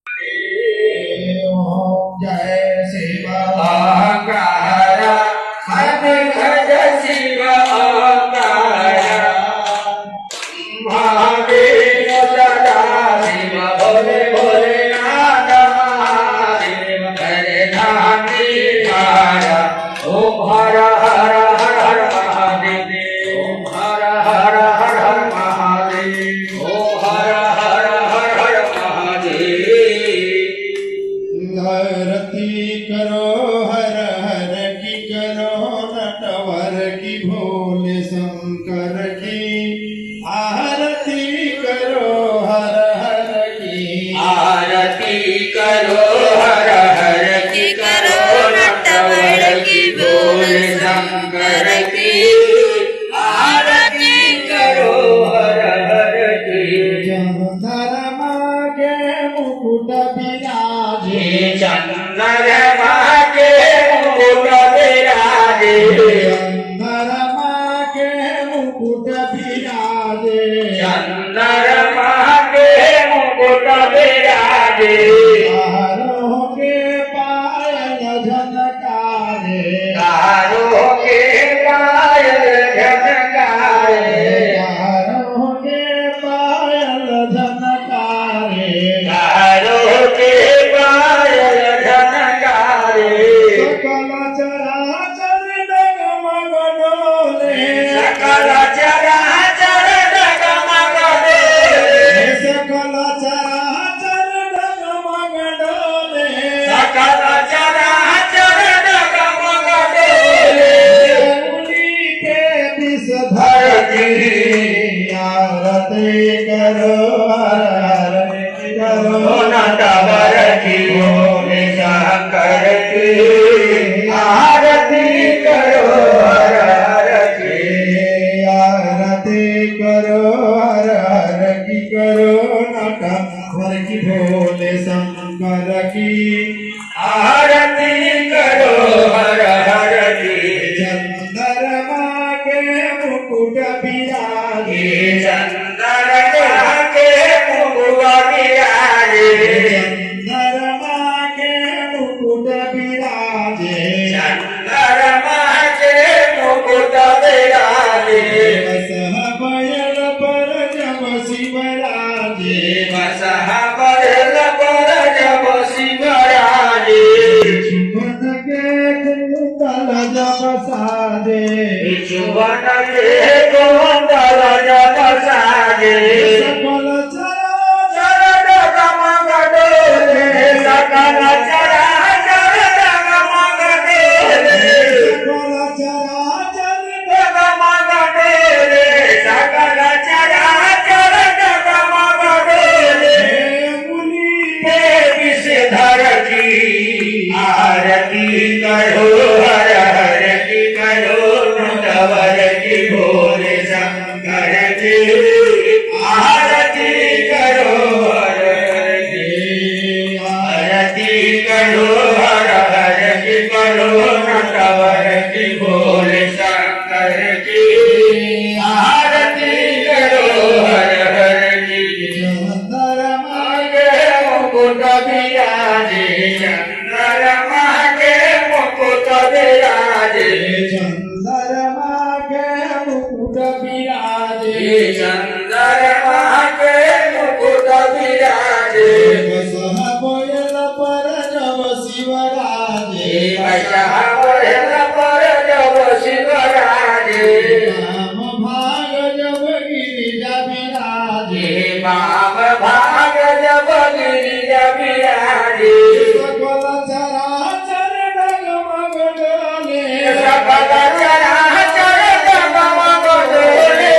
ओम जय शिव ओंकार हर भज शिव ओंकार महादेव सदा शिव भोले भोलेनाथ महादेव हरे नाम निधारा ओम हर हर हर हर महादेव ओम हर हर हर हर महादेव ओम हर हर हर हर महादेव आरती करो हर हर की करो नटवर की भोले शंकर की आरती करो हर हर की आरती करो हर हर की करो नटवर की भोले शंकर की आरती करो हर हर की चंदर मागे मुकुट विराजे चंद्रमा के मुकुट विराजे चंद्रमा के मुकुट विराजे चंद्रमा के मुकुट विराजे तारों के पायल झनकारे तारों के पायल झनकारे तारों के पायल झनकारे तारों के पायल झनकारे सकल चराचर डगमग डोले सकल चराचर डगमग डोले सकल चराचर डगमग डोले सकल चराचर डगमग डोले उंगली के विषधर की आरती करो हर हर करो नटवर की भोले शंकर की आरती करो हर हर की आरती करो हर हर की करो नटवर की भोले शंकर की आरती करो हर हर की चंद्रमा के मुकुट विराजे चंद्रमा के मुकुट विराजे चंद्रमा के मुकुट विराजे चंद्रमा के मुकुट विराजे बसह बयल पर जब शिवराजे बसह बरल पर जब शिवराजे सुमन के कुंडल जब साजे चुवन के कुंडल जब साजे सकल चरण डगमग डोले सकल चराचर डगमग डोले चराचर डगमग डोले सकल चराचर डगमग डोले मुनि हे विषधर की आरती करो हर हर की करो नटवर की भोले शंकर की आरती करो हर हर की आरती करो हर हर की करो नटवर की भोले शंकर की आरती करो हर हर की चंद्रमा आगे मुकुट विराजे चंद्रमा के मुकुट विराजे चंद्रमा के मुकुट विराजे चंद्रमा के मुकुट विराजे बसह बयल पर जब शिवराजे बसह बरल पर जब शिवराजे राम भाग जब गिरिजा विराजे बाम भाग जब गिरिजा विराजे सकल चराचर डगमग डोले सकल चराचर डगमग डोले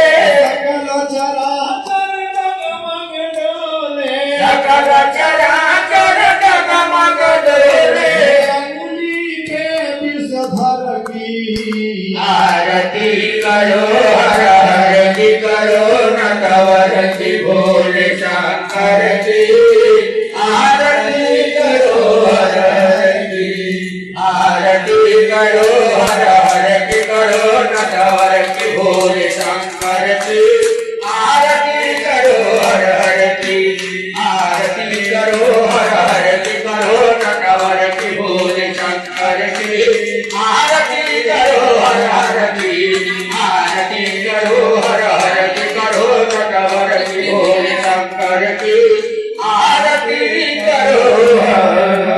सकल चराचर डगमग डोले सकल चराचर डगमग डोले अंगुली के विषधर की आरती करो हर हर की करो नटवर की भोले शंकर की आरती करो हर हर की आरती करो हर हर की करो नटवर की भोले शंकर की आरती करो हर हर की आरती करो की आरती करो हर हर की आरती करो हर हर की करो नटवर की भोले शंकर की आरती करो हर